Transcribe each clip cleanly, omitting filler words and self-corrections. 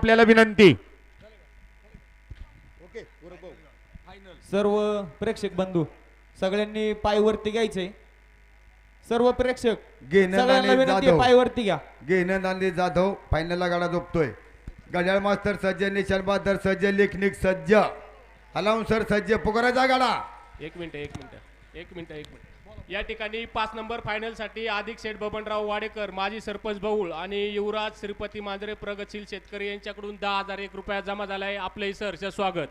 आपल्याला विनंती. सर्व प्रेक्षक बंधू सगळ्यांनी पायवरती घ्यायचंय. सर्व प्रेक्षक सगळ्यांना विनंती आहे, पायवरती घ्या. गेनंदानी जाधव फायनलला गाडा झोपतोय. घड्याळ मास्तर सज्ज, निशान बहादर सज्ज, लेखनिक सज्ज, हलावून सर सज्ज, पुकाराचा गाडा. एक मिनिट. या ठिकाणी 5 नंबर फायनल साठी आदिक शेठ बबनराव वाडेकर माजी सरपंच बहुळ आणि युवराज श्रीपती मांजरे प्रगतशील शेतकरी यांच्याकडून 10,001 रुपया जमा झालाय. आपले सहर्ष स्वागत.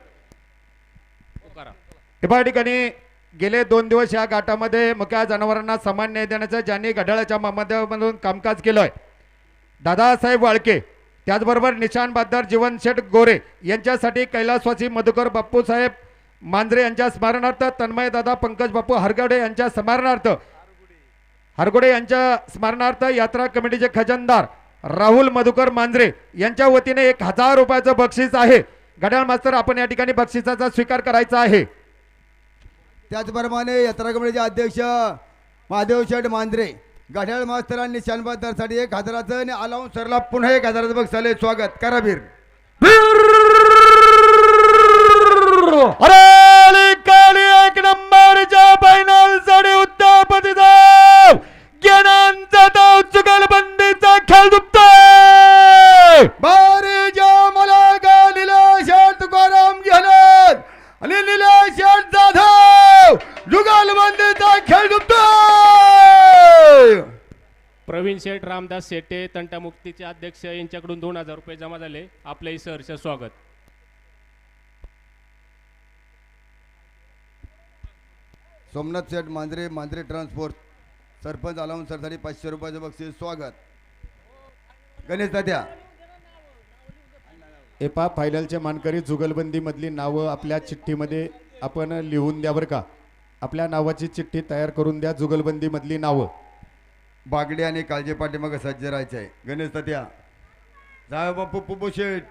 या ठिकाणी गेले 2 दिवस या घाटामध्ये मुख्या जनावरांना सन्मान न्याय देण्याचं ज्यांनी घड्याळाच्या माध्यमातून कामकाज केलंय दादासाहेब वाळके, त्याचबरोबर निशान बहादर जीवन शेठ गोरे यांच्यासाठी कैलासवासी मधुकर बापूसाहेब मांजरे यांच्या स्मरणार्थ, तन्मय दादा पंकज बापू हरगडे यांच्या स्मरणार्थ, हरगोडे यांच्या स्मरणार्थ यात्रा कमिटीचे खजानदार राहुल मधुकर मांजरे यांच्या वतीने 1,000 रुपयाचं बक्षीस आहे. घड्याळ मास्तर आपण या ठिकाणी बक्षिसाचा स्वीकार करायचा आहे. त्याचप्रमाणे यात्रा कमिटीचे अध्यक्ष महादेव शेठ मांजरे घड्याळ मास्तरांनी निशान बहादरसाठी 1,000चं आणि अलावून सरला पुन्हा 1,000चं बक्षाले स्वागत करा. वीर एक नंबरच्या फायनल साठी उत्तर प्रतिसाद ज्ञानांचा धाव जुगलबंदीचा खेळ दुखतोय. बारीच्या मला गा निलेश तुकाराम घेणार आणि निलेश जाधव जुगलबंदीचा खेळ दुखतोय. प्रवीण शेठ रामदास शेटे तंटामुक्तीचे अध्यक्ष यांच्याकडून 2,000 रुपये जमा झाले. आपले सहर्ष स्वागत. सोमनाथ शेठ मांजरे, मांजरे ट्रान्सपोर्ट सरपंच अलावून सरसाठी 500 रुपयाचं बक्षीस स्वागत. गणेश दाद्या एपा फायनलचे मानकरी जुगलबंदी मधली नावं आपल्या चिठ्ठीमध्ये आपण लिहून द्या बरं का. आपल्या नावाची चिठ्ठी तयार करून द्या. जुगलबंदी मधली नावं बागडे आणि काळजे पाठीमागं सज्ज राहायचं आहे. गणेश दाद्या जाय बापू पुपू शेठ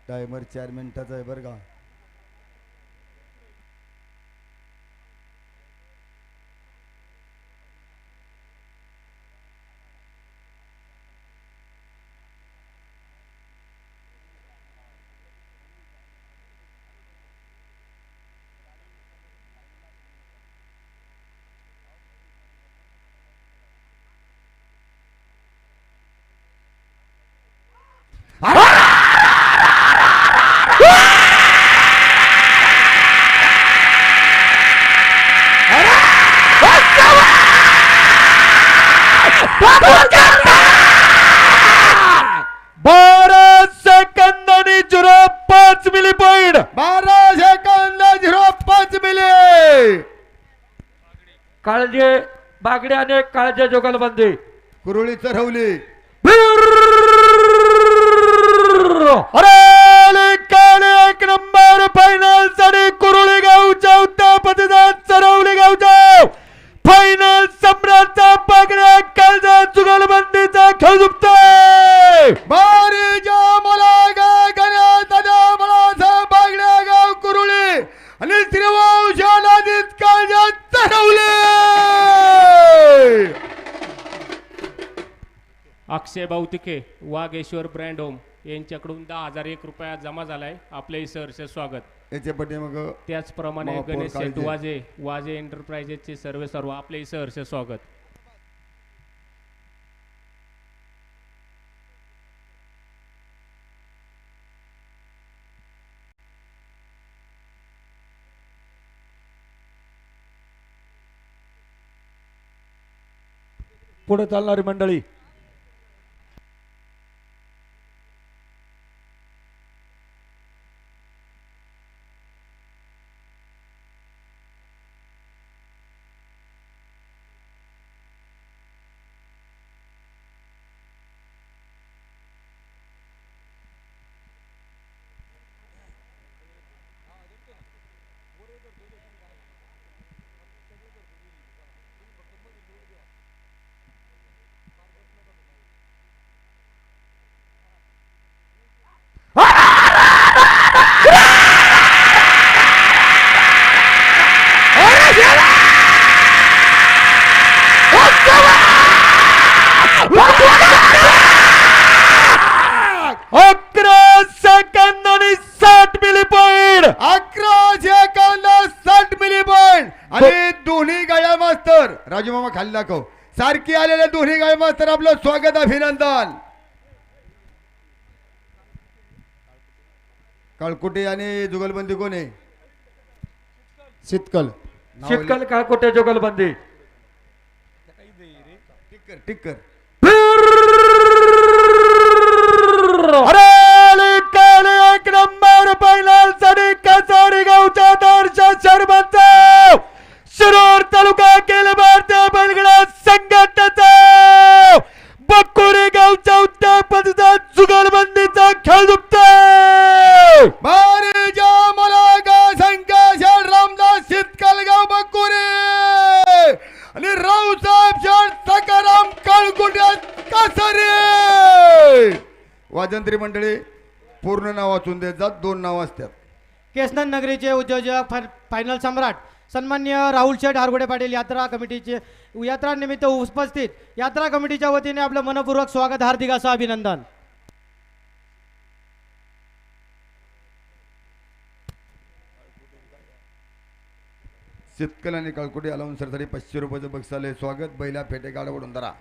टायमर 4 मिनिटाचा आहे बरं का. काळजे बागडे आणि काळजे जुगलबंदी कुरुळी चढवली. एक नंबर फायनल साठी कुरुळी गावच्या उत्तर प्रतिसाद चरवली गावच्या फायनल सम्राटचा बागड्या काळजा जुगलबंदीचा खेळ झुकतोय. बारीच्या मला गा गण्यात मला बागड्या गाव कुरुळी आणि श्रीवंशालादीत काळजा चढवली. अक्षय बावतिके वाघेश्वर ब्रँड होम यांच्याकडून 10,001 रुपया जमा झालाय. आपले सहर्ष स्वागत. याच्या पाठीमाग त्याचप्रमाणे महापौर गणेश शेठ काळजे. वाजे एंटरप्राइजेसचे सर्व आपले सहर्ष स्वागत. पुढे चालणारी मंडळी. अकरा सेकंद आणि 60 मिली पॉइंट. 11 मिली पॉइंट आणि दोन्ही गाड्या मास्तर राजू मामा खाली दाखव. सारखी आलेले दोन्ही गाड्या मास्तर आपलं स्वागत अभिनंदन. काळकुटे आणि जुगलबंदी कोण आहे? शीतकल. शीतकल काळकोटे जुगलबंदी. टिक्कर टिक्कर अरे काल एक नंबर फायनल साठी कसाडी गावच्या दर्शा शर्माचा शिरोर तालुका केले भारतीय बैलगाडा संघटनेचा बकुरे गावच्या उत्तर प्रतिसाद जुगलबंदीचा खेळ दुखतोय. बारीच्या मलागा संकाशाल रामदास शीतकलगाव बकुरे आणि रावसाहेब शाळ सकाराम काळकुटे कासारे. वाजंत्री मंडळी पूर्ण नाव वाचून देत जात. 2 नाव असतात. केसनन नगरीचे उद्योजक फायनल सम्राट सन्मान्य राहुल शेठ हारगुडे पाटील यात्रा कमिटीचे यात्रा निमित्त उपस्थित यात्रा कमिटीच्या वतीने आपलं मनपूर्वक स्वागत, हार्दिक असं अभिनंदन. शीतकल आणि काळकुटे अलाउन्सरसाठी 500 रुपयाचं बक्षालय स्वागत. बैला फेटे गाड ओढून धरा.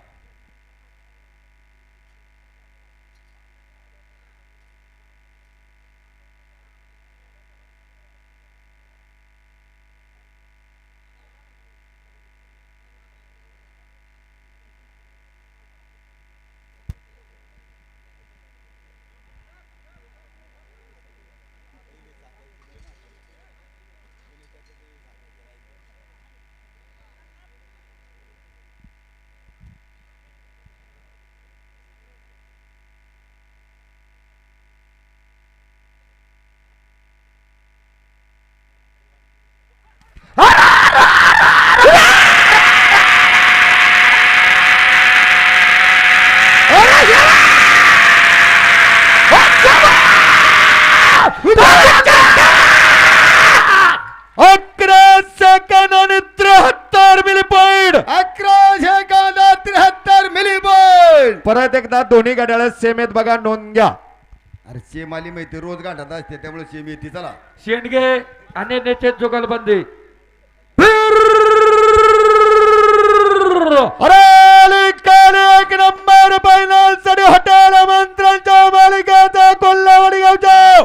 परत एकदा दोन्ही गाड्या सेमेत बघा, नोंद घ्या. अरे शेम आली माहिती रोज गाठात असते त्यामुळे शेम येते. चला शेंडगे आणि निश्चित जुगलबंदी. अरे काल एक नंबर फायनल साठी हॉटेल आमंत्रणच्या मालिकेचा कोल्हावडी गावच्या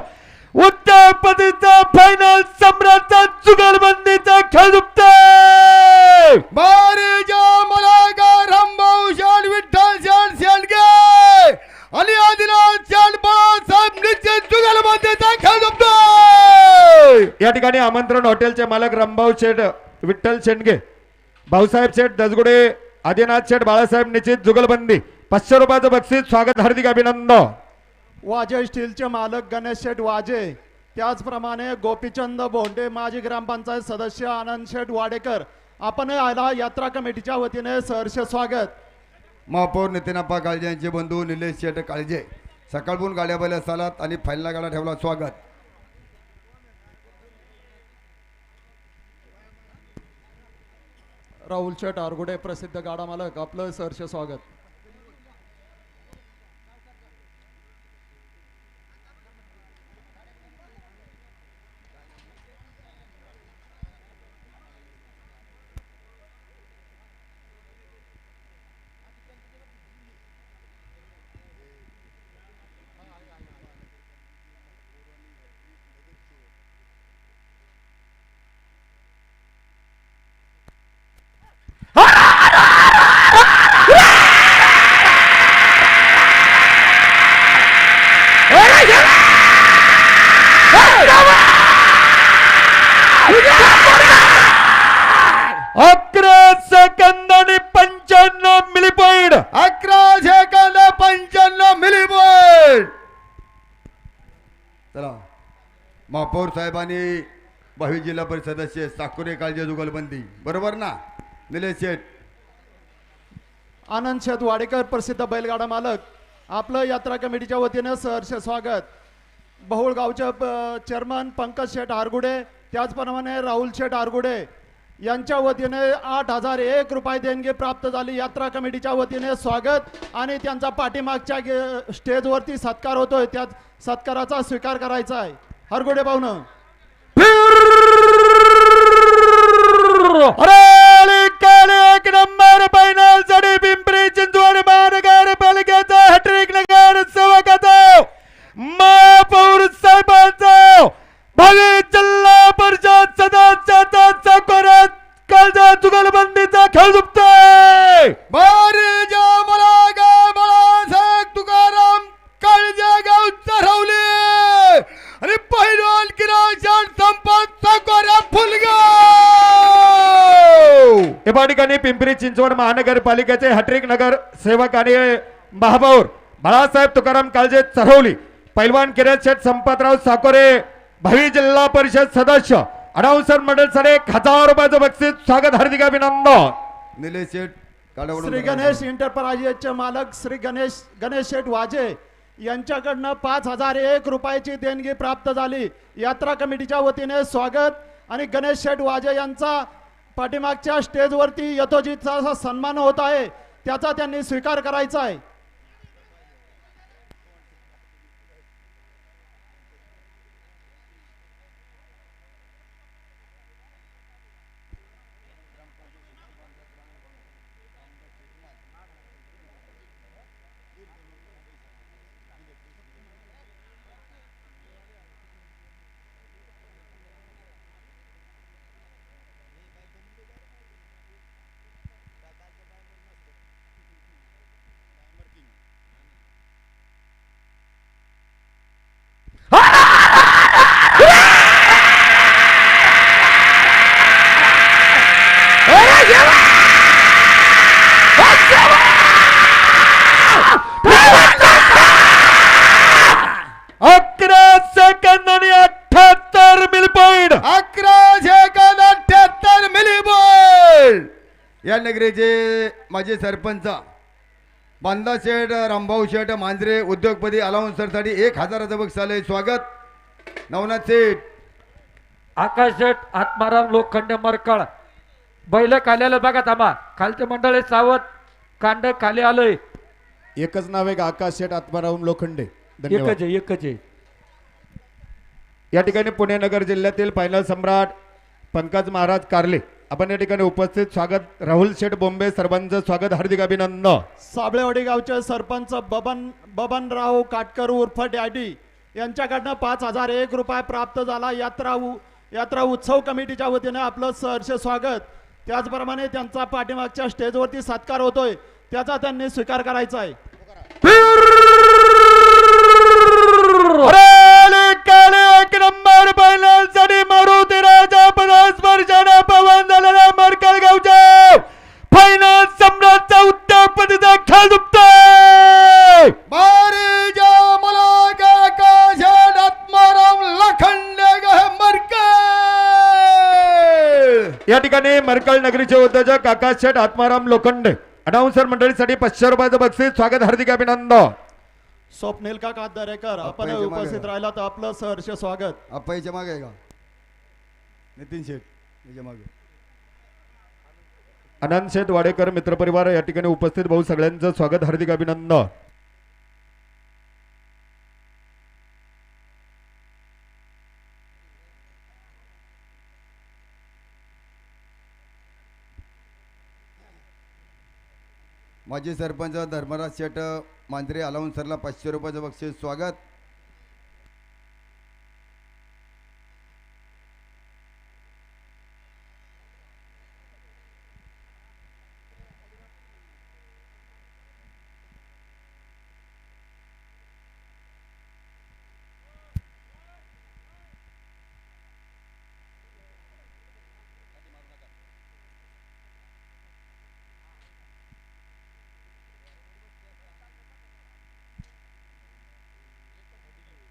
उत्तर प्रदेशचा फायनल सम्राटचा जुगलबंदीचा खेळ दुखतोय. बारीच्या मलागा रामभाऊ शाल विठ्ठल शाल शेंडगे आणि आदिनाथ शाल बाळासाहेब निश्चित जुगलबंदीचा खेळ जमतोय. या ठिकाणी आमंत्रण हॉटेलचे मालक रामभाऊ शेठ विठ्ठल शेंडगे, भाऊसाहेब शेठ दसगुडे, आदिनाथ शेठ बाळासाहेब निश्चित जुगलबंदी. 500 रुपयाचं बक्षीस स्वागत, हार्दिक अभिनंदन. वाजे स्टीलचे मालक गणेश शेठ वाजे, त्याचप्रमाणे गोपीचंद बोंडे माजी ग्रामपंचायत सदस्य आनंद शेठ वाडेकर, आपण आला यात्रा कमिटीच्या वतीने सहर्ष स्वागत. महापौर नितीनप्पा काळजे यांचे बंधू निलेश शेठ काळजे, सकाळपून गाड्या बैल्या सालात आणि फायनल गाडा ठेवला स्वागत. राहुल शेठ आरगुडे प्रसिद्ध गाडा मालक, आपलं सहर्ष स्वागत. 11 सेकंद आणि 95 milli point. 11 second 95 milli point. चला महापौर साहेबांनी भावी जिल्हा परिषद सदस्य साकुरे काळजे जुगलबंदी बरोबर ना निलेश शेठ. आनंद शेठ वाडेकर प्रसिद्ध बैलगाडा मालक आपलं यात्रा कमिटीच्या वतीने सहर्ष स्वागत. बहुळ गावचे चेअरमन पंकज शेठ आरगुडे त्याचप्रमाणे राहुल शेठ आरगुडे यांच्या वतीने 8,001 रुपये देणगी प्राप्त झाली. यात्रा कमिटीच्या वतीने स्वागत आणि त्यांचा पाठीमागच्या स्टेजवरती सत्कार होतोय त्या सत्काराचा स्वीकार करायचा आहे. हरगुडे भाऊनं एक नंबर फायनल साठी पिंपरी चिंचवड महानगरपालिकेचा हॅट्रिक नगर सेवकाचा महापौर साहेबांचा भावी जिल्हा परिषद सदस्याचा साकोऱ्यात कालचा जुगलबंदीचा खेळ झुकतोय. बारीजा मला गा बाळासाहेब तुकाराम काळजे गाव चरवले आणि पहिलवान किराण संपत साकोऱ्या फुलगाव. या ठिकाणी पिंपरी चिंचवड महानगरपालिकेचे हॅट्रिक नगर सेवक आणि महापौर बाळासाहेब तुकाराम काळजे चरवली, पैलवान किरण शेठ संपतराव साकोरे भावी जिल्हा परिषद सदस्य अनाउन्सर मंडळ साडे 1,000 रुपयाचं बक्षीस. स्वागत हार्दिक अभिनंदन. निलेश शेठ श्री गणेश इंटरप्राइजेसचे मालक श्री गणेश शेठ वाजे यांच्याकडनं 5,001 रुपयाची देणगी प्राप्त झाली. यात्रा कमिटीच्या वतीने स्वागत आणि गणेश शेठ वाजे यांचा पाठीमागच्या स्टेजवरती यथोचितचा सन्मान होत आहे त्याचा त्यांनी स्वीकार करायचा आहे. या नगरीचे माजी सरपंच बांदा शेठ रामभाऊ शेठ मांजरे उद्योगपती अलाउन्सरसाठी 1,000चं बक्षीस आलंय. स्वागत नवनाथ शेठ. आकाश शेठ आत्माराम लोखंडे मरकाळ बैल खाल्याला बघा थांबा खालचे मंडळी सावध कांड खाली आलंय. एकच नाव आहे का आकाश शेठ आत्माराम लोखंडे. धन्यवाद. एकच आहे एकच आहे. या ठिकाणी पुणे नगर जिल्ह्यातील फायनल सम्राट पंकज महाराज कारले आपण या ठिकाणी उपस्थित. स्वागत राहुल शेठ बोंबे सर्वांचं स्वागत हार्दिक अभिनंदन. साबळेवाडी गावचे सरपंच बबनराव काटकर उर्फ डॅडी यांच्याकडनं 5,001 रुपये प्राप्त झाला. यात्रा उत्सव कमिटीच्या वतीने आपलं सहर्ष स्वागत. त्याचप्रमाणे त्यांचा पाठीमागच्या स्टेजवरती सत्कार होतोय त्याचा त्यांनी स्वीकार करायचा आहे. एक नंबर फायनल साठी मारुती राजा 50 वर्षांना पवन झालेला मरकळ गावच्या फायनल सम्राटचा उद्योगपतीचा खेळ झुकतोय. या ठिकाणी मरकळ नगरीचे उद्योजक आकाश शेठ आत्माराम लोखंडे अनाउन्सर मंडळीसाठी 500 रुपयाचं बक्षीस. स्वागत हार्दिक अभिनंदन. स्वप्नील काका दरेकर आपण उपस्थित राहिला तर आपलं सहर्ष स्वागत. अप्पाईच्या मागे आहे का नितीन शेठ याच्या मागे. आनंद शेठ वाडेकर मित्रपरिवार या ठिकाणी उपस्थित भाऊ सगळ्यांचं स्वागत हार्दिक अभिनंदन. माजी सरपंच धर्मराज शेठ मांजरे अलाउन्सरला 500 रुपयाचं बक्षीस. स्वागत.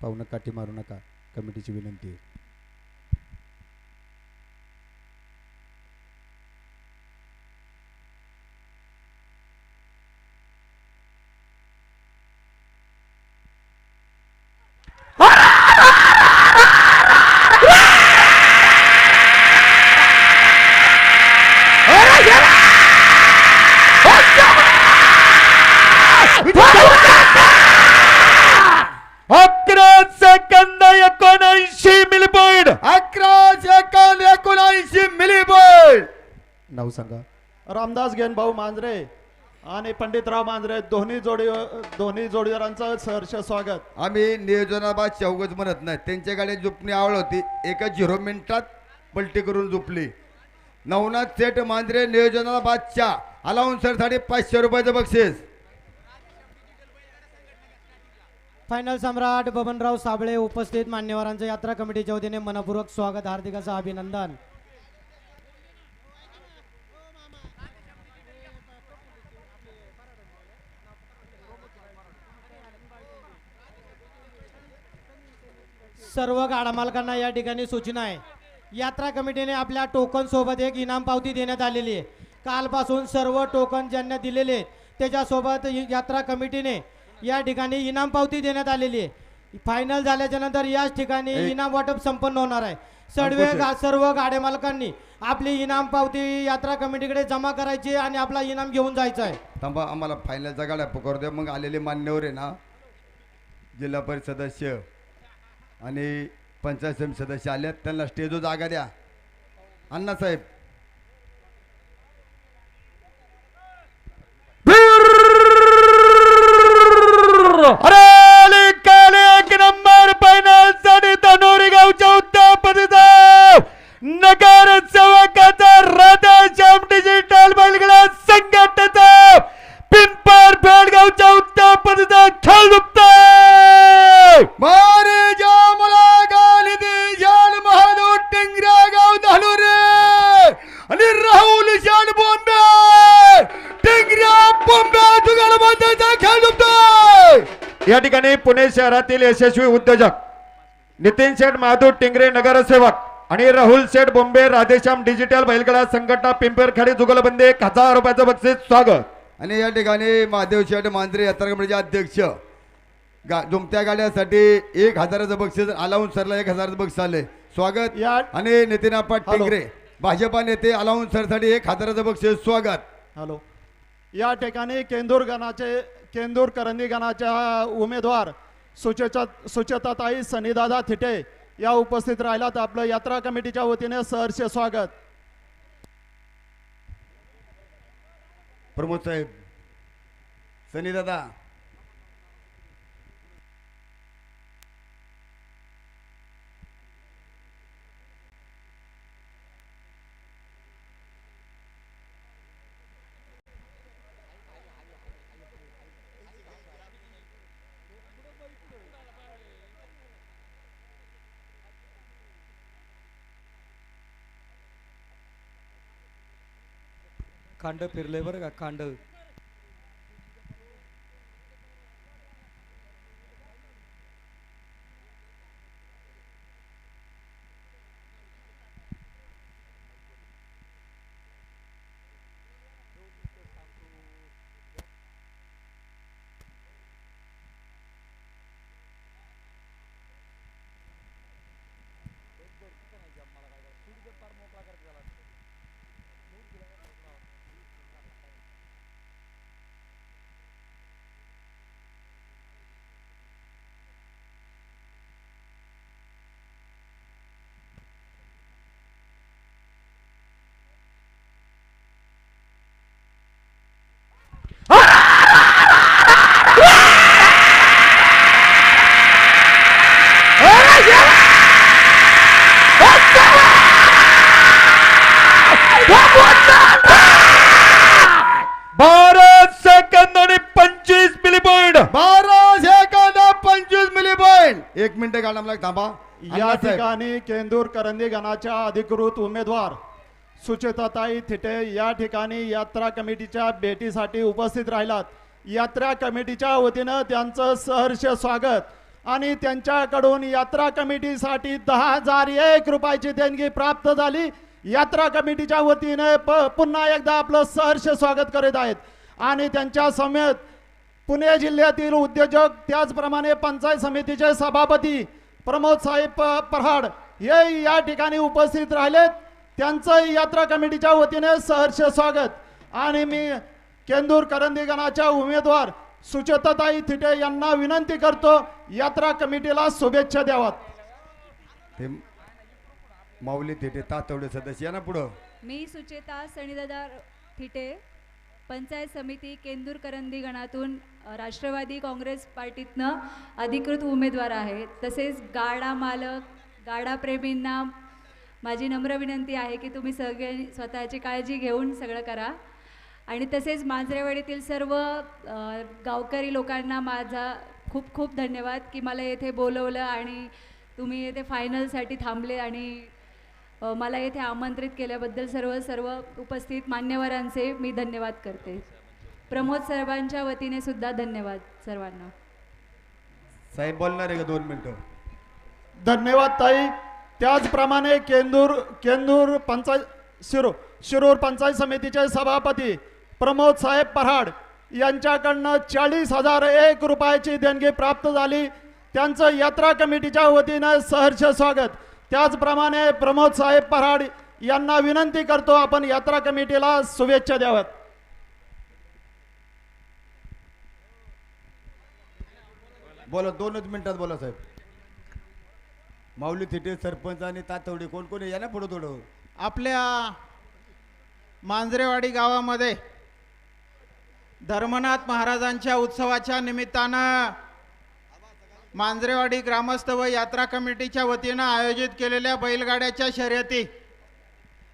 पाहुणं काठी मारू नका, कमिटीची विनंती आहे. अकरा सेकंद 79 मिली पॉइंट. 11 मिली पॉइंट. नाव सांगा. रामदास गेनभाऊ मांजरे आणि पंडितराव मांजरे दोन्ही जोडीदारांचं सहर्ष स्वागत. आम्ही नियोजनाबाद चौगच म्हणत नाही, त्यांच्या गाडी झुपणी आवड होती, एका 0 मिनिटात पलटी करून झुपली. नवनाथ सेठ मांजरे नियोजनाबादच्या अलाउन्सरसाठी 500 रुपयाचं बक्षीस. फायनल सम्राट बबनराव साबळे उपस्थित मान्यवरांचं यात्रा कमिटीच्या वतीने मनपूर्वक स्वागत, हार्दिक असं अभिनंदन. सर्व गाडा मालकांना या ठिकाणी सूचना आहे, यात्रा कमिटीने आपल्या टोकन सोबत एक इनाम पावती देण्यात आलेली आहे. कालपासून सर्व टोकन ज्यांना दिलेले आहेत त्याच्यासोबत यात्रा कमिटीने या ठिकाणी इनाम पावती देण्यात आलेली आहे. फायनल झाल्याच्या नंतर याच ठिकाणी इनाम वाटप संपन्न होणार आहे. सर्व गाड्या मालकांनी आपली इनाम पावती यात्रा कमिटीकडे जमा करायची आणि आपला इनाम घेऊन जायचं आहे. थांबा, आम्हाला फायनलचा गाड्या पुकार द्या. मग आलेले मान्यवर आहे ना, जिल्हा परिषद सदस्य आणि पंचायत समिती सदस्य आले, त्यांना स्टेजवर जागा द्या. अण्णासाहेब अरे काले 1 नंबर फायनल साठी तनोरी गावच्या उत्तरपदीचा नगरसेवकाचा राधेश्याम डिजिटल बैलगाडा संघटनेचा पिंपर फेडगावच्या उत्तरपदीचा खेळ दुखतोय. मारे जा मला गाली दे जान महादो टिंगरा गाव धानुरे आणि राहुल शान बॉम्बे टिंगरा बॉम्बे तुगाला बांधायचा खेळ दुखतोय. या ठिकाणी पुणे शहरातील यशस्वी उद्योजक नितीन शेठ महादूर टिंगरे नगरसेवक आणि राहुल शेठ बोंबे राधेश्याम डिजिटल बैलगाडा संघटना पिंपरखेडी जुगलबंदी 1000 रुपयाचं बक्षीस स्वागत. आणि या ठिकाणी महादेव शेठ मांजरे यात्रा कमिटीचे अध्यक्ष दुमत्या गाड्यासाठी 1000चं बक्षीस, अलाउन्सरला 1000चं बक्षीस आले, स्वागत. आणि नितीन आप्पा टिंगरे भाजपा नेते अलाउन्सरसाठी 1000चं बक्षीस, स्वागत. हॅलो. या ठिकाणी केंदूर करंदी गणाच्या उमेदवार सुचेताताई सनीदादा थिटे या उपस्थित राहिलात. आपलं यात्रा कमिटीच्या वतीने सहर्ष स्वागत. प्रमोद साहेब, सनी दादा, कांड फिरले बरं का, कांड. भारत सेकंद आणि 25 milli point. 12 second 25 milli point. 1 minute गाडा मला थांबा. या ठिकाणी केंदूर करंदी गणाच्या अधिकृत उमेदवार सुचेताताई थिटे या ठिकाणी यात्रा कमिटीच्या भेटीसाठी उपस्थित राहिलात. यात्रा कमिटीच्या वतीनं त्यांचं सहर्ष स्वागत. आणि त्यांच्याकडून यात्रा कमिटीसाठी 10,001 रुपयाची देणगी प्राप्त झाली. यात्रा कमिटीच्या वतीने पुन्हा एकदा आपलं सहर्ष स्वागत करीत आहेत. आणि त्यांच्या समेत पुणे जिल्ह्यातील उद्योजक त्याचप्रमाणे पंचायत समितीचे सभापती प्रमोद साहेब पराड हे या ठिकाणी उपस्थित राहिलेत. त्यांचं यात्रा कमिटीच्या वतीने सहर्ष स्वागत. आणि मी केंदूर करंदी गणाच्या उमेदवार सुचेताताई थिटे यांना विनंती करतो यात्रा कमिटीला शुभेच्छा द्यावात. ते माऊली थिटे तातवडे सदस्य या ना पुढं. मी सुचेता सणीदादा थिटे, पंचायत समिती केंदूर करंदी गणातून राष्ट्रवादी काँग्रेस पार्टीतनं अधिकृत उमेदवार आहे. तसेच गाडा मालक, गाडा प्रेमींना माझी नम्र विनंती आहे की तुम्ही सगळे स्वतःची काळजी घेऊन सगळं करा. आणि तसेच मांजरेवाडीतील सर्व गावकरी लोकांना माझा खूप खूप धन्यवाद की मला येथे बोलवलं आणि तुम्ही येथे फायनलसाठी थांबले आणि मला येथे आमंत्रित केल्याबद्दल सर्व उपस्थित मान्यवरांचे मी धन्यवाद करते. प्रमोद साहेबांच्या वतीने सुद्धा धन्यवाद सर्वांना. साहेब बोलणार आहे का 2 मिनिटं? धन्यवाद ताई. त्याचप्रमाणे केंदूर शिरूर पंचायत समितीचे सभापती प्रमोद साहेब पराड यांच्याकडनं 40,001 रुपयाची देणगी प्राप्त झाली. त्यांचं यात्रा कमिटीच्या वतीनं सहर्ष स्वागत. त्याचप्रमाणे प्रमोद साहेब पराड यांना विनंती करतो आपण यात्रा कमिटीला शुभेच्छा द्याव्यात. बोला 2च मिनिटात बोला साहेब. माऊली थिटे सरपंच आणि तातवडे कोण कोण या ना पुढं थोडं. आपल्या मांजरेवाडी गावामध्ये धर्मनाथ महाराजांच्या उत्सवाच्या निमित्तानं मांजरेवाडी ग्रामस्थ व यात्रा कमिटीच्या वतीनं आयोजित केलेल्या बैलगाड्याच्या शर्यती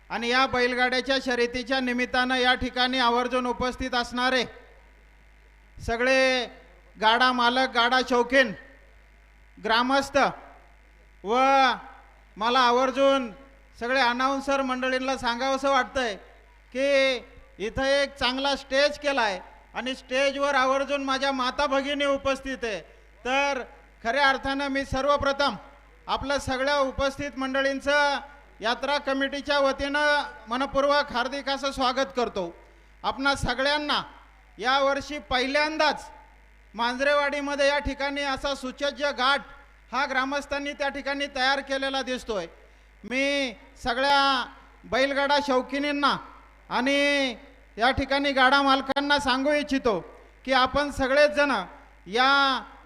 आणि या बैलगाड्याच्या शर्यतीच्या निमित्तानं या ठिकाणी आवर्जून उपस्थित असणारे सगळे गाडा मालक, गाडा शौकीन, ग्रामस्थ व मला आवर्जून सगळे अनाउन्सर मंडळींना सांगावंसं वाटतंय की इथं एक चांगला स्टेज केला आहे आणि स्टेजवर आवर्जून माझ्या माता भगिनी उपस्थित आहे. तर खऱ्या अर्थानं मी सर्वप्रथम आपलं सगळ्या उपस्थित मंडळींचं यात्रा कमिटीच्या वतीनं मनपूर्वक हार्दिक असं स्वागत करतो. आपणा सगळ्यांना यावर्षी पहिल्यांदाच मांजरेवाडीमध्ये या ठिकाणी असा सुसज्ज घाट हा ग्रामस्थांनी त्या ठिकाणी तयार केलेला दिसतोय. मी सगळ्या बैलगाडा शौकीनींना आणि या ठिकाणी गाडा मालकांना सांगू इच्छितो की आपण सगळेच जण या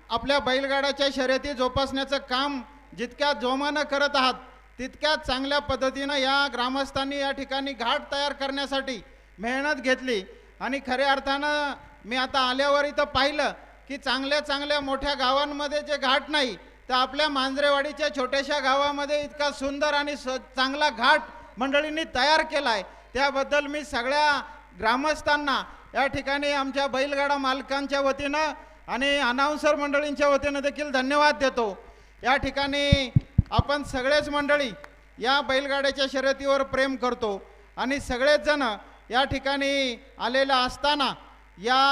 आपल्या बैलगाड्याच्या शर्यती जोपासण्याचं काम जितक्या जोमानं करत आहात तितक्याच चांगल्या पद्धतीनं या ग्रामस्थांनी या ठिकाणी घाट तयार करण्यासाठी मेहनत घेतली. आणि खऱ्या अर्थानं मी आता आल्यावर इथं पाहिलं की चांगल्या मोठ्या गावांमध्ये जे घाट नाही तर आपल्या मांजरेवाडीच्या छोट्याशा गावामध्ये इतका सुंदर आणि चांगला घाट मंडळींनी तयार केला आहे. त्याबद्दल मी सगळ्या ग्रामस्थांना या ठिकाणी आमच्या बैलगाडा मालकांच्या वतीनं आणि अनाउन्सर मंडळींच्या वतीनं देखील धन्यवाद देतो. या ठिकाणी आपण सगळेच मंडळी या बैलगाड्याच्या शर्यतीवर प्रेम करतो आणि सगळेच जण या ठिकाणी आलेला असताना या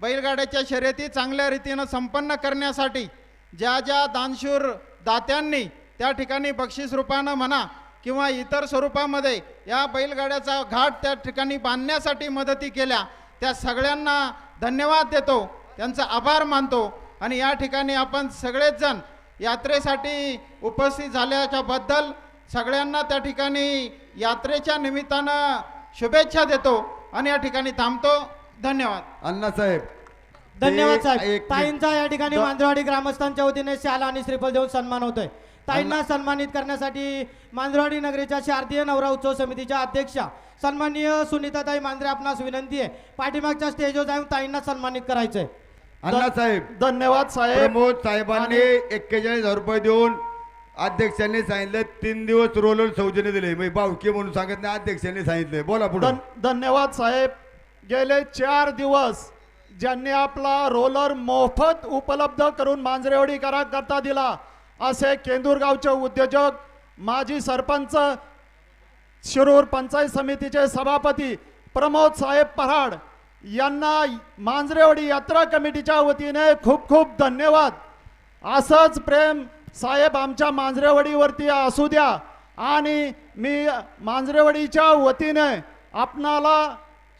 बैलगाड्याच्या शर्यती चांगल्या रीतीनं संपन्न करण्यासाठी ज्या दानशूर दात्यांनी त्या ठिकाणी बक्षीस रूपानं म्हणा किंवा इतर स्वरूपामध्ये या बैलगाड्याचा घाट त्या ठिकाणी बांधण्यासाठी मदती केल्या त्या सगळ्यांना धन्यवाद देतो, त्यांचा आभार मानतो. आणि या ठिकाणी आपण सगळेच जण यात्रेसाठी उपस्थित झाल्याच्या बद्दल सगळ्यांना त्या ठिकाणी यात्रेच्या निमित्तानं शुभेच्छा देतो आणि या ठिकाणी थांबतो. धन्यवाद. अण्णासाहेब धन्यवाद साहेब. ताईंचा या ठिकाणी मांजरेवाडी ग्रामस्थांच्या वतीने शाल आणि श्रीफळ देऊन सन्मान होतोय. ताईंना सन्मानित करण्यासाठी मांजरेवाडी नगरीच्या शारदीय नवरा उत्सव समितीच्या अध्यक्षा सन्माननीय सुनीताताई मांजरे आपणास विनंती आहे पाठीमागच्या स्टेजवर जाऊन ताईंना सन्मानित करायचंय. अण्णासाहेब धन्यवाद साहेब. प्रमोद साहेबांनी 41,000 रुपये देऊन अध्यक्षांनी सांगितलं 3 दिवस रोलर सौजन्य दिले. मी बावकी म्हणून सांगत नाही, अध्यक्षांनी सांगितले. बोला पुढे. धन्यवाद साहेब. गेले 4 दिवस ज्यांनी आपला रोलर मोफत उपलब्ध करून मांजरेवाडी करता दिला असे केंदूर गावचे उद्योजक, माजी सरपंच, शिरूर पंचायत समितीचे सभापती प्रमोद साहेब पराड यांना मांजरेवाडी यात्रा कमिटीच्या वतीने खूप खूप धन्यवाद. असंच प्रेम साहेब आमच्या मांजरेवाडीवरती असू द्या आणि मी मांजरेवाडीच्या वतीने आपणाला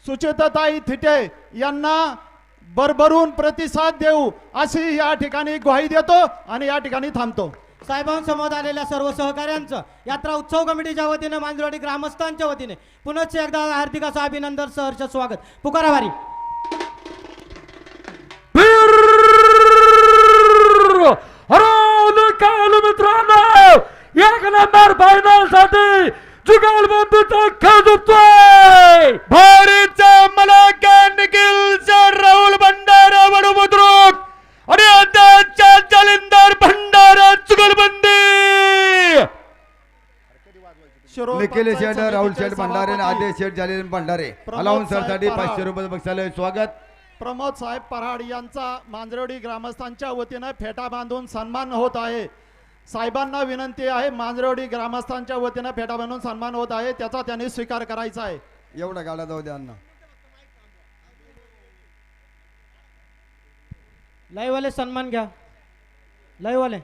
सुचिताताई थिटे यांना भरभरून प्रतिसाद देऊ अशी या ठिकाणी ग्वाही देतो आणि या ठिकाणी थांबतो. साहेबांसमोर आलेल्या सर्व सहकाऱ्यांचं यात्रा उत्सव कमिटीच्या वतीने मांजरवाडी ग्रामस्थांच्या वतीने पुनश्च एकदा हार्दिक असं अभिनंदन सहर्ष स्वागत. पुकारावारी मित्रांनो एक नंबर फायनल साठी जुगलबंदीचा खेळ झुकतोय. भारीचा मलाका निखिलचा राहुल भंडारा वडू बुद्रुक आणि आताच्या जालिंदर भंडारा जुगलबंदी. निखिल शेठ, राहुल शेठ भंडारे आणि आदेश शेठ जालिंदर भंडारे अलाउन्सरसाठी 500 रुपये बक्षालय स्वागत. प्रमोद साहेब पराड यांचा मांजरवाडी ग्रामस्थांच्या वतीने फेटा बांधून सन्मान होत आहे. साहेबांना विनंती आहे, मांजरवाडी ग्रामस्थांच्या वतीने फेटा बांधून सन्मान होत आहे, त्याचा त्यांनी स्वीकार करायचा आहे. एवढा गाडा जाऊ द्या अण्णा. लाईव्हवाले सन्मान घ्या. लाईव्हवाले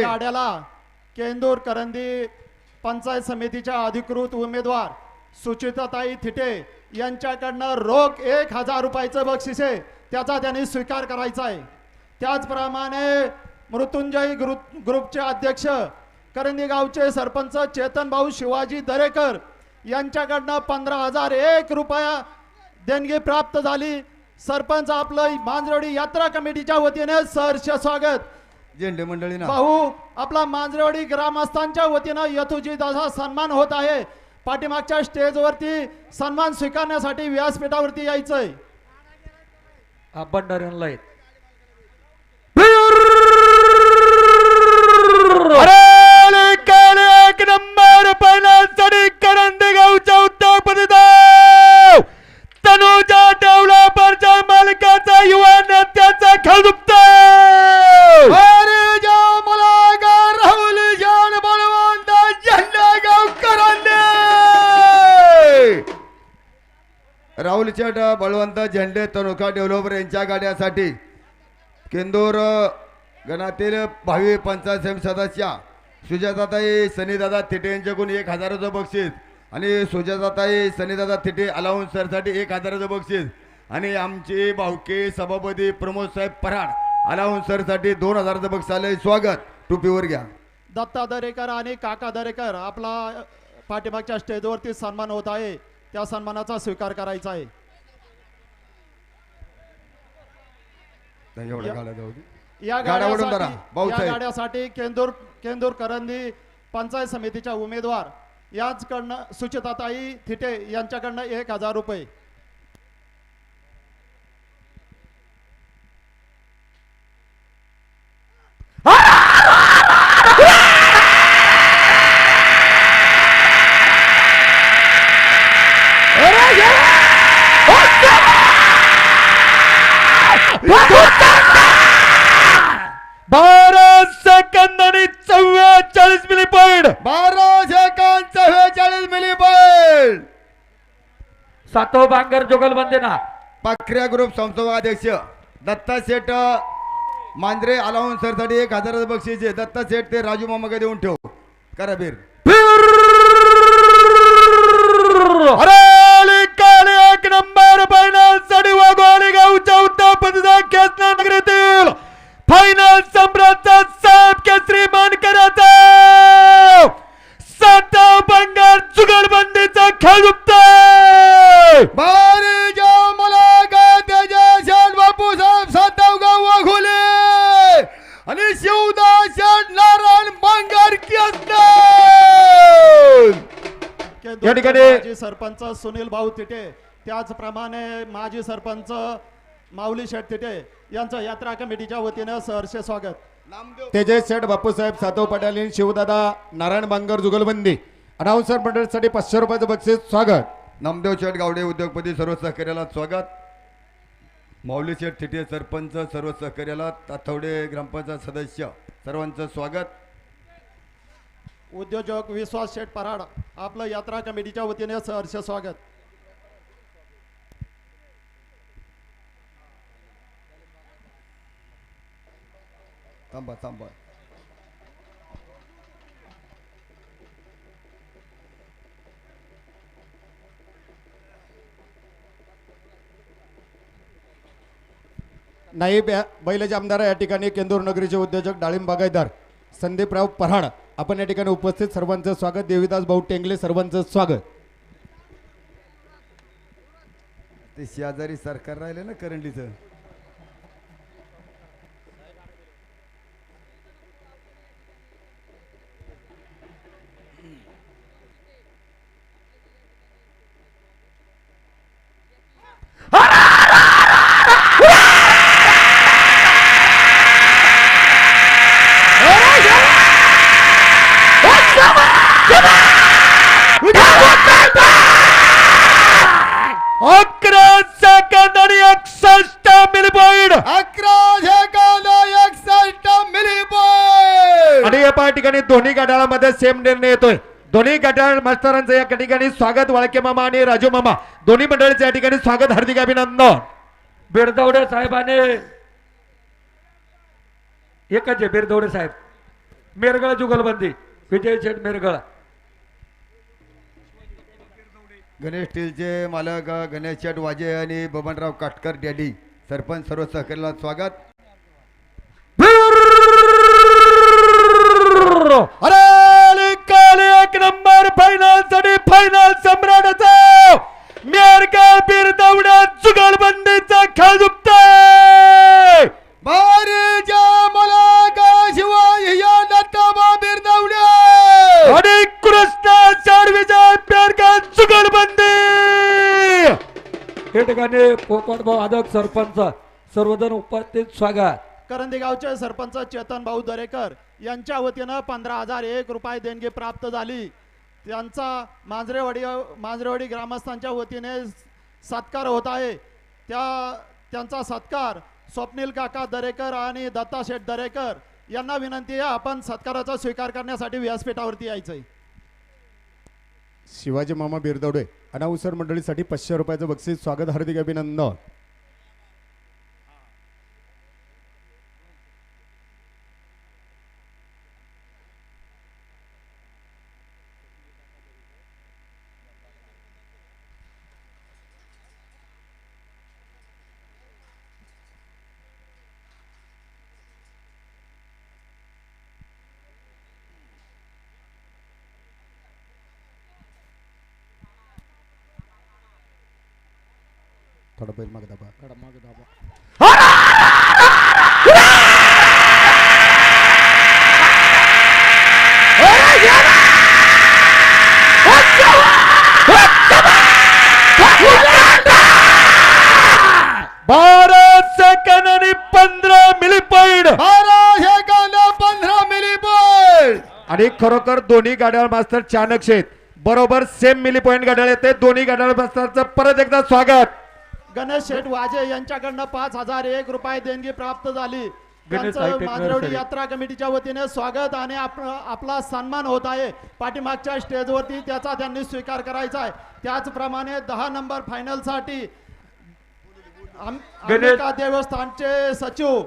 गाड्याला केंदूर करंदी पंचायत समितीच्या अधिकृत उमेदवार सुचिताताई थिटे यांच्याकडनं रोख 1000 रुपयाचं बक्षीस आहे, त्याचा त्यांनी स्वीकार करायचा आहे. त्याचप्रमाणे मृत्युंजय ग्रुपचे अध्यक्ष करंदी गावचे सरपंच चेतन भाऊ शिवाजी दरेकर यांच्याकडनं 15,001 रुपया देणगी प्राप्त झाली. सरपंच आपलं मांजरवाडी यात्रा कमिटीच्या वतीने सहर्ष स्वागत. झेंडे मंडळी ना भाऊ आपला मांजरवाडी ग्रामस्थांच्या वतीनं यथोचित असा सन्मान होत आहे. पाठीमागच्या स्टेजवरती सन्मान स्वीकारण्यासाठी व्यासपीठावरती यायचंय. भंडाऱ्यांना एक नंबर पहिल्यासाठी करंदी गावच्या उद्योगपती तनुजा डेव्हलपरच्या मालकाचा युवा नेत्याचा खेळ दुखतोय. राहुल जान बळवंत झेंडेगाव करंदी. राहुल शेठ बळवंत झेंडे तनुका डेव्हलपर यांच्या गाड्यासाठी केंदूर गणातील भावी पंचायत समिती सदस्य सुजाताताई सनीदादा थिटे यांच्याकडून 1000चं बक्षीस आणि सुजाताताई सनीदादा थिटे अलाउन्सरसाठी 1000चं बक्षीस आणि आमचे भाऊके सभापती प्रमोद साहेब पराड अलाउन्सरसाठी 2000चं बक्षीस आलंय. स्वागत. टोपीवर घ्या. दत्ता दरेकर आणि काका दरेकर आपला पाठीमागच्या स्टेजवरती सन्मान होत आहे, त्या सन्मानाचा स्वीकार करायचा आहे. या गाड्यासाठी केंदूर करंदी पंचायत समितीच्या उमेदवार याचकडनं सुचिताताई थिटे यांच्याकडनं 1000 रुपये. भारत सेकंद आणि 44 milli point 12 second 44 milli point. सातो बांगर जुगलबंदी ना पाखऱ्या ग्रुप संस्थापक दत्ता शेठ मांजरे अलाउन सर साठी 1000 बक्षीस आहे. दत्ता शेठ ते राजू मामा देऊन ठेव करा बीर. अरे काले एक नंबर फायनल साठी वाघोली गावच्या उत्तर पदचा खेचना नगरीतील फायनल सम्राटचा साहेब केसरी मानकराचा साताव बंगाल जुगलबंदीचा खेळ झुकतोय. बारी जाव मला का तेजस बापू साहेब साताव गाव वाघोले आणि शिवदास शेठ नारायण बांगर केंद्र या ठिकाणी माजी सरपंच सुनील भाऊ तिटे, त्याचप्रमाणे माजी सरपंच माऊली शेठ तिटे यांचं यात्रा कमिटीच्या वतीनं सहर्ष स्वागत. तेजस शेठ बापूसाहेब सातव पटालीन शिवदादा नारायण बांगर जुगलबंदी अनाउन्सर मंडळासाठी 500 रुपयाचं बक्षीस स्वागत. नामदेव शेठ गावडे उद्योगपती सर्व सहकार्याला स्वागत. माऊली शेठ थिटे सरपंच सर्व सहकार्याला, ताथवडे ग्रामपंचायत सदस्य सर्वांचं स्वागत. उद्योजक विश्वास शेठ पराड आपलं यात्रा कमिटीच्या वतीने सहर्ष स्वागत. थांबा थांबा. नाईब बैलाचे आमदार या ठिकाणी केंदूर नगरीचे उद्योजक डाळिंब बागायतदार संदीपराव पराड आपण या ठिकाणी उपस्थित सर्वांचं स्वागत. देवीदास भाऊ टेंगले सर्वांचं स्वागत. ते शेजारी सरकार राहिले ना करंडीचं. ठिकाणी दोन्ही गटाळामध्ये सेम निर्णय येतोय. दोन्ही गटाळ मास्तरांचं या ठिकाणी स्वागत. वाळके मामा आणि राजू मामा दोन्ही मंडळीचं या ठिकाणी स्वागत. हार्दिक अभिनंदन. बिरदवडे साहेबाने एकच आहे. बिरदवडे साहेब मेरगळ जुगलबंदी विजय शेठ मेरगळ. गणेश स्टीलचे मालक गणेश शेठ वाजे आणि बबनराव काटकर डॅडी सरपंच सर्व सहकार्याला स्वागत. अरे काले एक नंबर फायनल साठी फायनल सम्राटाचा मेरगळ बिरदवडे जुगलबंदीचा खेळ झुकतोय. बारीच्या मला का शिवाय या दत्ताबा बिरदवडे आणि कृष्णाचार विजय मेरगळ जुगलबंदी. हे ठिकाणी पोपटभाऊ आदक सरपंच सर्वजण उपस्थित स्वागत. करंदी गावचे सरपंच चेतन भाऊ दरेकर यांच्या वतीनं 15,001 रुपये देणगी प्राप्त झाली. त्यांचा मांजरेवाडी ग्रामस्थांच्या वतीने सत्कार होत आहे. त्यांचा सत्कार स्वप्नील काका दरेकर आणि दत्ता शेठ दरेकर यांना विनंती आहे आपण सत्काराचा स्वीकार करण्यासाठी व्यासपीठावरती यायचंय. शिवाजी मामा बिरदवडे अनाउन्सर मंडळीसाठी 500 रुपयाचं बक्षीस स्वागत. हार्दिक अभिनंदन. थोडा बैल माग दाबा. भारत सेकंद आणि 15 milli point. 12 second 15 milli point. आणि खरोखर दोन्ही गाड्या मास्तर चाणक शेत बरोबर सेम मिली पॉइंट गाड्या येते. दोन्ही गाड्या मास्तरचं परत एकदा स्वागत. गणेश शेठ वाजे यांच्याकडनं 5,001 रुपये देणगी प्राप्त झाली. गणेश त्यांचं हायटेक मांजरेवाडी नर्सरी. यात्रा कमिटीच्या वतीने स्वागत आणि आपला सन्मान होत आहे. पाठीमागच्या स्टेजवरती त्याचा त्यांनी स्वीकार करायचा आहे. त्याचप्रमाणे 10 नंबर फायनलसाठी अंबिका देवस्थानचे सचिव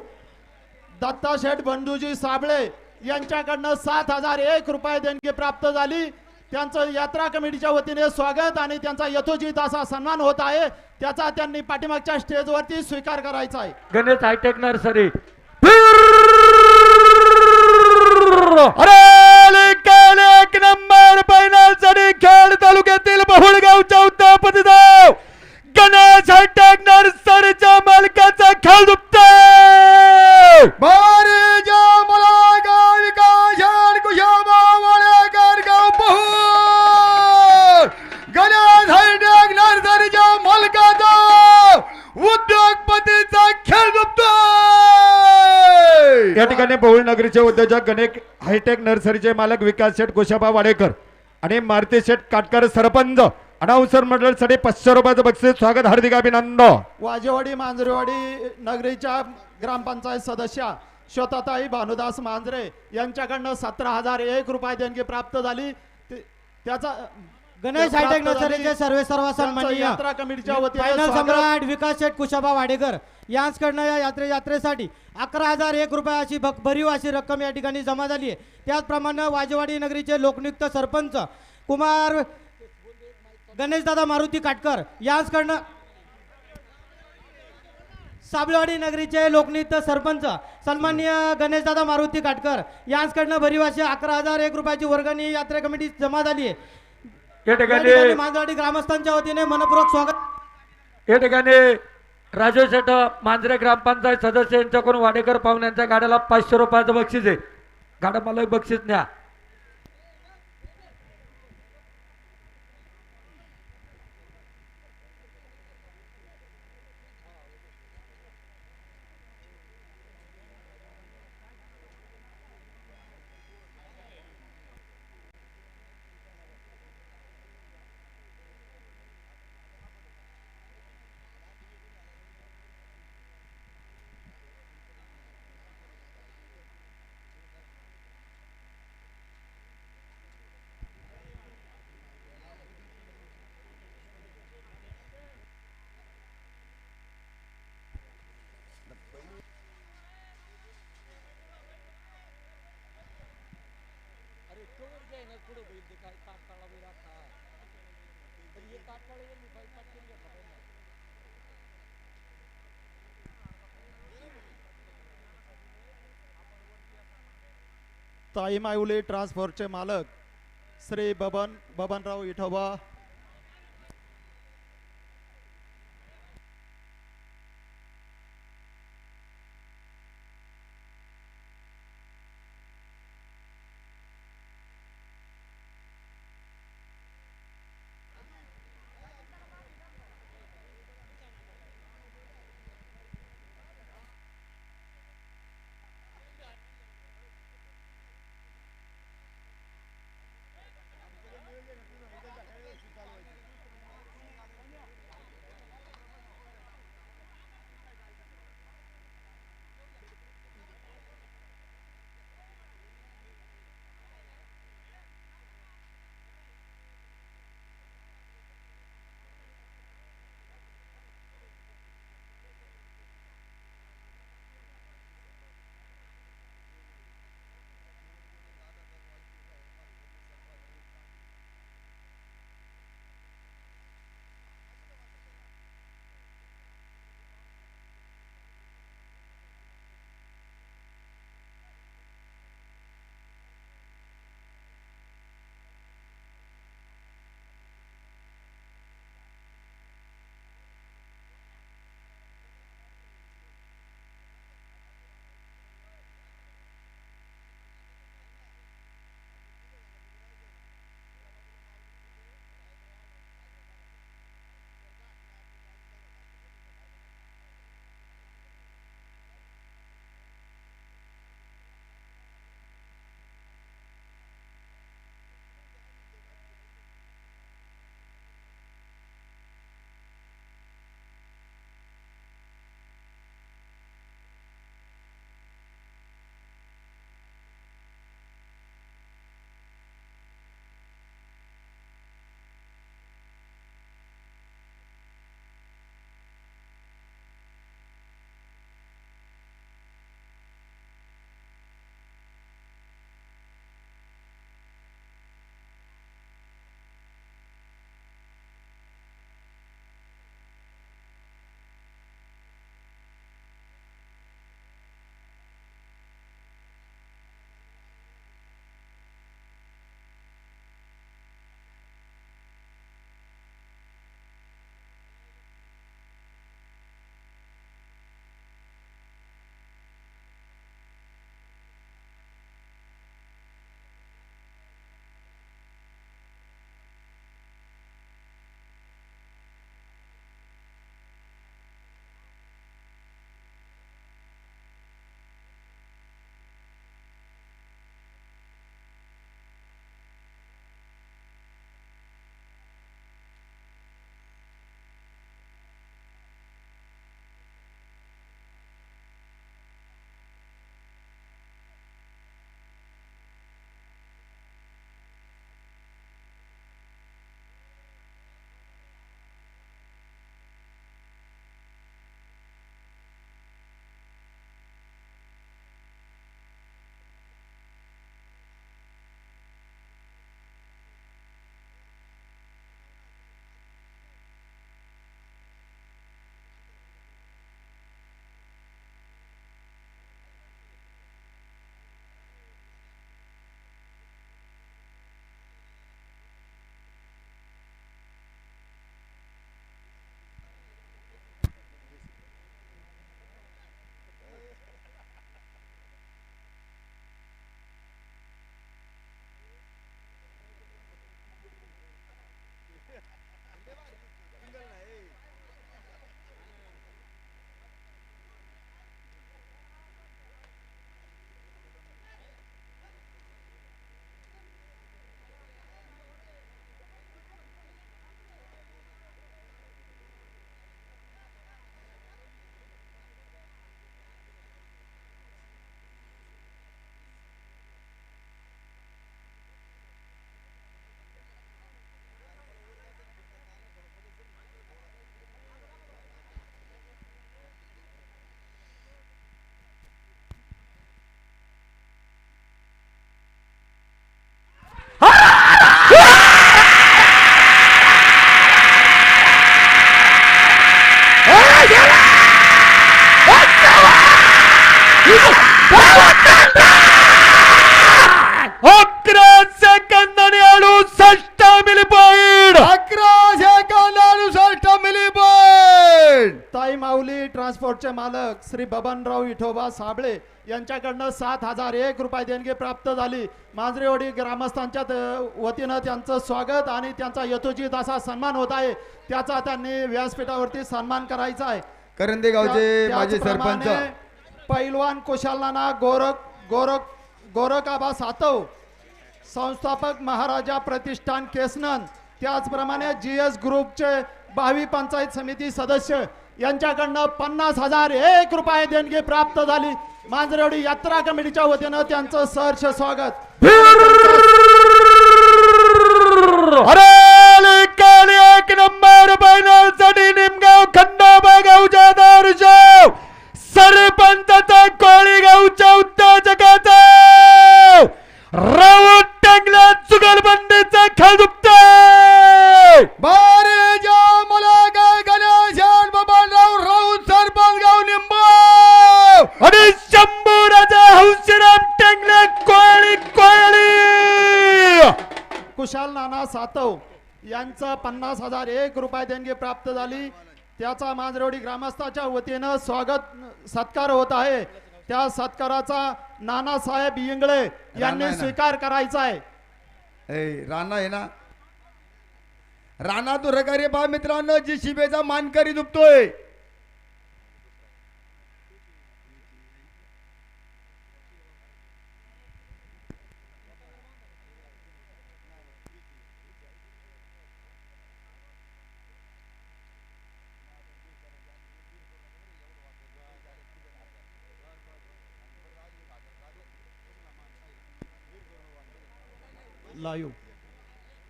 दत्ताशेठ बंधूजी साबळे यांच्याकडनं 7,001 रुपये देणगी प्राप्त झाली. त्यांचं यात्रा कमिटीच्या वतीने स्वागत आणि त्यांचा यथोचित असा सन्मान होत आहे. त्याचा त्यांनी पाठीमागच्या स्टेजवरती स्वीकार करायचा आहे. Ganesh hi-tech nursery. अरे एक नंबर फायनल साठी खेड तालुक्यातील बहुळगावच्या उत्तापतिदाव गणेश हायटेक नर्सरीच्या मालकाचा खेळ दुपतोय. बारीच्या मला गाव विकास कुशाबा वाडेकर गाव बहुळ गणेश हायटेक नर्सरीच्या मालकाचा उद्योगपतीचा खेळ दुपतोय. या ठिकाणी बहुळ नगरीचे उद्योजक गणेश हायटेक नर्सरीचे मालक विकास शेठ गोशाबा वाडेकर आणि मारुती शेठ काटकर सरपंच अनाउन्सर मंडळासाठी 500 रुपयाचं बक्षीस. स्वागत, हार्दिक अभिनंदन. वाजेवाडी मांजरेवाडी नगरीच्या ग्रामपंचायत सदस्या श्वेताताई भानुदास मांजरे यांच्याकडनं 17,001 रुपये देणगी प्राप्त झाली. त्याचा गणेश हायटेक नर्सरीचे सर्व सन्माननीय यात्रा कमिटीच्या वतीने फायनल स्वागत. सम्राट विकास शेठ कुशाबा वाडेकर यांच्याकडनं या यात्रेसाठी 11,001 रुपये अशी भरीव अशी रक्कम या ठिकाणी जमा झाली आहे. त्याचप्रमाणे वाजेवाडी नगरीचे लोकनियुक्त सरपंच कुमार गणेशदादा मारुती काटकर यांच्याकडनं साबळेवाडी नगरीचे लोकनियुक्त सरपंच सन्माननीय गणेशदादा मारुती काटकर यांच्याकडनं भरीव अशी 11,001 रुपयाची वर्गणी यात्रा कमिटी जमा झाली आहे. या ठिकाणी मांजरवाडी ग्रामस्थांच्या वतीने मनपूर्वक स्वागत. या ठिकाणी राजू शेठ मांजरे ग्रामपंचायत सदस्य यांच्याकडून वाडेकर पाहुण्यांच्या गाड्याला 500 रुपयाचं बक्षीस आहे. गाडा मालक बक्षीस न्या. ताई मायुले ट्रान्सफरचे मालक श्री बबनराव विठोबा 11 सेकंदाने 68 milli point. 11 second 68 milli point. ताई माऊली ट्रान्सपोर्टचे मालक श्री बबनराव विठोबा साबळे यांच्याकडनं 7,001 रुपये देणगी प्राप्त झाली. मांजरेवाडी ग्रामस्थांच्या वतीनं त्यांचं स्वागत आणि त्यांचा यथोचित असा सन्मान होत आहे. त्याचा त्यांनी व्यासपीठावरती सन्मान करायचा आहे. करंदे गावचे माजी त्याचप्रमाणे सरपंच पैलवान कुशाल नाना गोरखाबा सातव, संस्थापक महाराजा प्रतिष्ठान केसनन, त्याचप्रमाणे GS ग्रुपचे भावी पंचायत समिती सदस्य यांच्याकडनं 50,001 रुपये देणगी प्राप्त झाली. मांजरेवाडी यात्रा कमिटीच्या वतीनं त्यांचं सहर्ष स्वागत. अरे काल 1 नंबर फायनल साठी निमगाव खंडोबा गावच्या दर्शव सरपंचाचा कोळी गावच्या उत्तेजकाचा राऊत टांगल्या चुगलबंदीचा खेळ दुखतोय. बारे जा मला काय गणेश बबनराव राऊत सरपंच गाव निंबा आणि शंभू राजा हौशीराम टांगल्या कोळी. कुशाल नाना सातव यांचं 50,001 रुपये देणगी प्राप्त झाली. त्याचा मांजरेवाडी ग्रामस्थाच्या वतीनं स्वागत सत्कार होत आहे. त्या सत्काराचा नानासाहेब इंगळे यांनी राणा स्वीकार करायचा आहे. राणा आहे ना, राणा दुरकारी पहा मित्रांनो, जी शिबेचा मानकरी दुखतोय.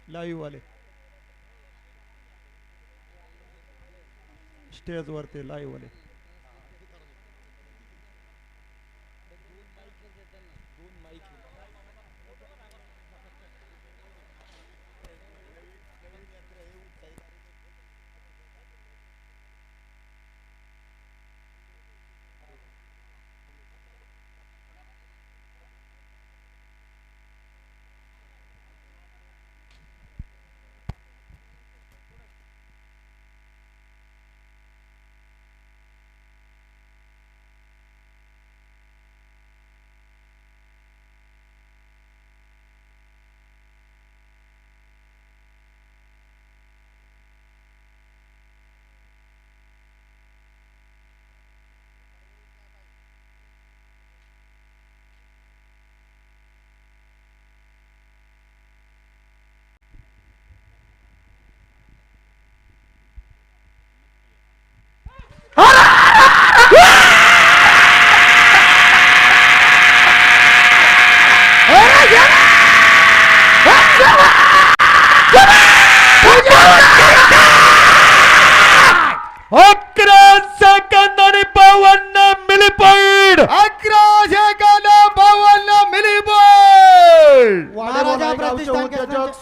लाईव्ह वाले स्टेज वरती लाईव्ह वाले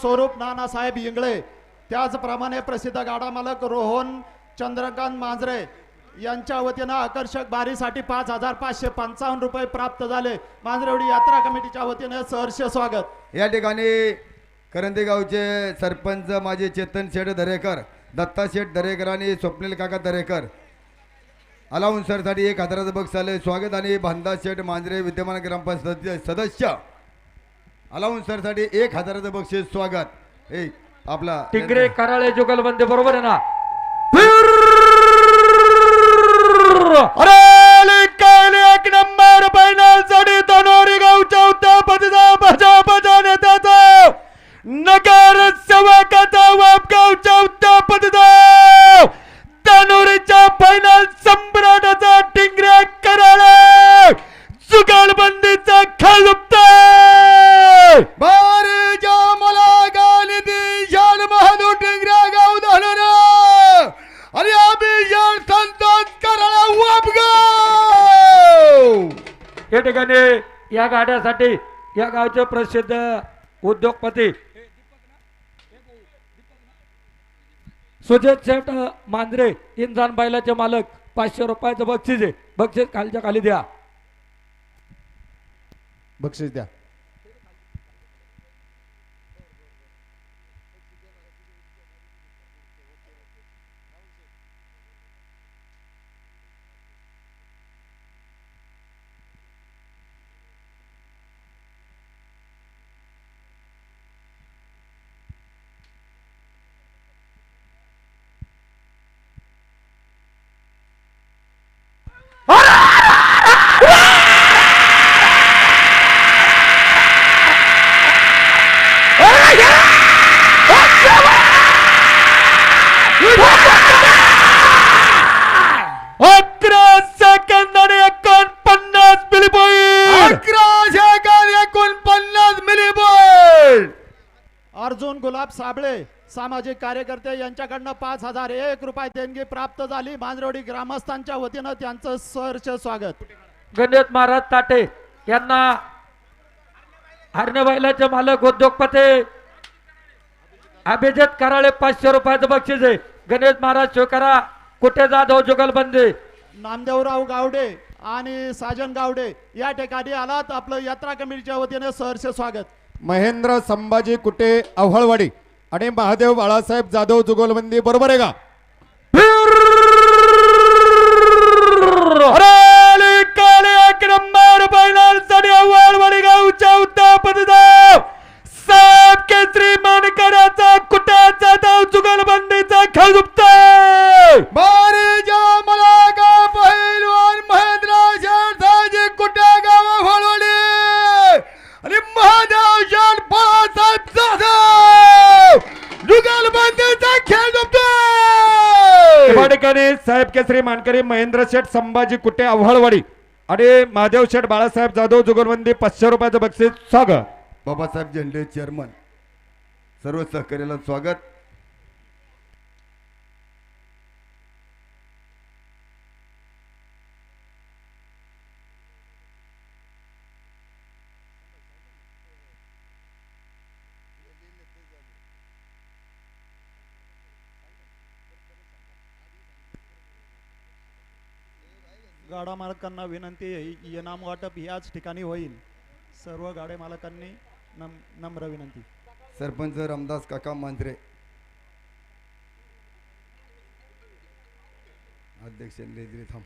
स्वरूप नानासाहेब इंगळे, त्याचप्रमाणे प्रसिद्ध गाडा मालक रोहन चंद्रकांत मांजरे यांच्या वतीनं आकर्षक बारीसाठी 5,555 रुपये प्राप्त झाले. मांजरेवाडी यात्रा कमिटीच्या वतीने सहर्ष स्वागत. या ठिकाणी करंदे गावचे सरपंच माजी चेतन शेठ दरेकर, दत्ता शेठ दरेकर आणि स्वप्नील काका दरेकर अलाउन्स सरसाठी 1,000 बक्षीस आले. स्वागत. आणि भांदा शेठ मांजरे विद्यमान ग्रामपंचायत सदस्य अलाउन्स सरसाठी 1,000 बक्षीस. स्वागत. आपला टिंगरे कराळे जुगलबंदी बरोबर आहे ना. अरे काल 1 नंबर फायनल साठी तनोरी गावच्या उत्तापतीचा भाजपच्या नेत्याचा नगर सेवकाचा वापगावच्या उत्तापतीचा तनोरीच्या फायनल सम्राटाचा टिंगरे कराळे जुगलबंदीचा खेळ लुप्तोय. बारीच्या मला गाली दिशान महादू टिंगरे गाव धनर आणि अभियान संतोष कराळा वापगाव. या ठिकाणी या गाड्यासाठी या गावचे प्रसिद्ध उद्योगपती सुजित शेठ मांजरे इंजान बैलाचे मालक 500 रुपयाचं बक्षीस आहे. बक्षीस खालच्या खाली द्या. बक्षीस द्या. अर्जुन गुलाब साबळे सामाजिक कार्यकर्ते यांच्याकडनं 5001 रुपये देणगी प्राप्त झाली. मांजरवाडी ग्रामस्थांच्या वतीनं त्यांचं सहर्ष स्वागत. गणेश महाराज ताटे यांना हरणे बैलाचे मालक उद्योगपती अभिजित कराळे 500 रुपयाचं बक्षीस आहे. गणेश महाराज शिवकरा कुठे जाधव जुगलबंदी नामदेवराव गावडे आणि साजन गावडे या ठिकाणी आलात. आपलं यात्रा कमिटीच्या वतीने सहर्ष स्वागत. महेंद्र संभाजी कुटे अव्हळवाडी आणि महादेव बाळासाहेब जाधव जुगलबंदी बरोबर आहे का? एक नंबर बैलांसाठी अव्हळवाडी गावच्या उत्तापदाव साहेब केसरी मानकराचा कुटाचा धाव जुगलबंदीचा खेळ झुकतोय. मला गाव पहिलवान महेंद्र शेठसाजी कुटे गाव अव्हळवाडी आणि महादेव शेठ बाळासाहेब जाधव जुगलबंदीचा खेळ झुकतोय. या ठिकाणी साहेब केसरी मानकरी महेंद्र शेठ संभाजी कुटे अव्हळवाडी आणि महादेव शेठ बाळासाहेब जाधव जुगलबंदी 500 रुपयाचं बक्षीस स्वागत. बाबासाहेब झेंडे चेअरमन सर्व सहकार्याला स्वागत. गाडा मालकांना विनंती आहे, इनाम वाटप याच ठिकाणी होईल. सर्व गाडे मालकांनी नम्र विनंती. सरपंच रामदास काका मांजरे, अध्यक्ष लेजरी थांब.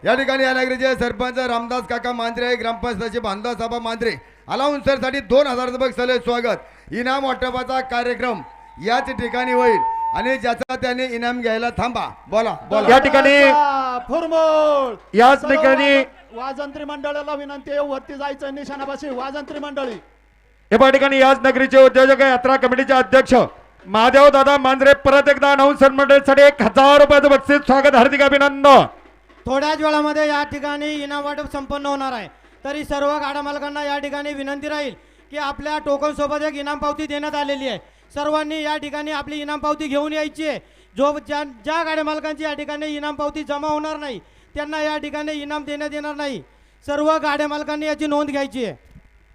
या ठिकाणी या नगरीचे सरपंच रामदास काका मांजरे, ग्रामपंचायतीचे बांधव सभा मांजरे अलाउन्सर साठी 2000 बक्षीस स्वागत. इनाम वाटपाचा कार्यक्रम याच ठिकाणी होईल आणि ज्याचा त्याने इनाम घ्यायला थांबा. बोला बोला. या ठिकाणी फुरमोळ याच ठिकाणी वाजंत्री मंडळाला विनंती आहे, वरती जायचं निशाणापाशी वाजंत्री मंडळी. या ठिकाणी याच नगरीचे उद्योजक यात्रा कमिटीचे अध्यक्ष महादेव दादा मांजरे परत एकदा अनाउन्सर मंडळीसाठी 1000 रुपयाचं बक्षीस स्वागत. हार्दिक अभिनंदन. थोड्याच वेळामध्ये या ठिकाणी इनाम वाटप संपन्न होणार आहे. तरी सर्व गाडा मालकांना या ठिकाणी विनंती राहील की आपल्या टोकन सोबत एक इनाम पावती देण्यात आलेली आहे. सर्वांनी या ठिकाणी आपली इनाम पावती घेऊन यायची आहे. ज्या गाड्या मालकांची या ठिकाणी इनाम पावती जमा होणार नाही त्यांना या ठिकाणी इनाम देण्यात येणार नाही. सर्व गाड्या मालकांनी याची नोंद घ्यायची आहे.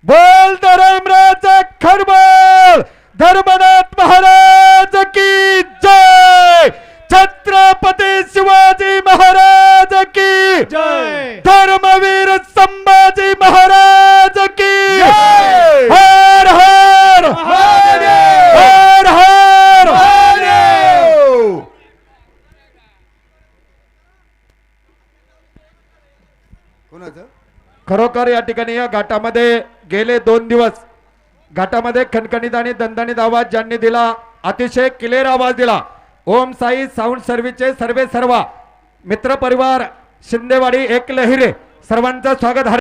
बोल धर्मराज खरबोल धर्मनाथ महाराज की जय. छत्रपती शिवाजी महाराज की जय. धर्मवीर संभाजी महाराज की जय. हर हर हर हर कोणाचं? खरोखर या ठिकाणी या घाटामध्ये गेले 2 दिवस घाटामध्ये खणखणीत आणि दणदणीत आवाज ज्यांनी दिला, अतिशय क्लिअर आवाज दिला. ओम साई साऊंड सर्व्हिसचे सर्वे सर्व मित्र परिवार शिंदेवाडी एक लहिरे सर्वांचं स्वागत.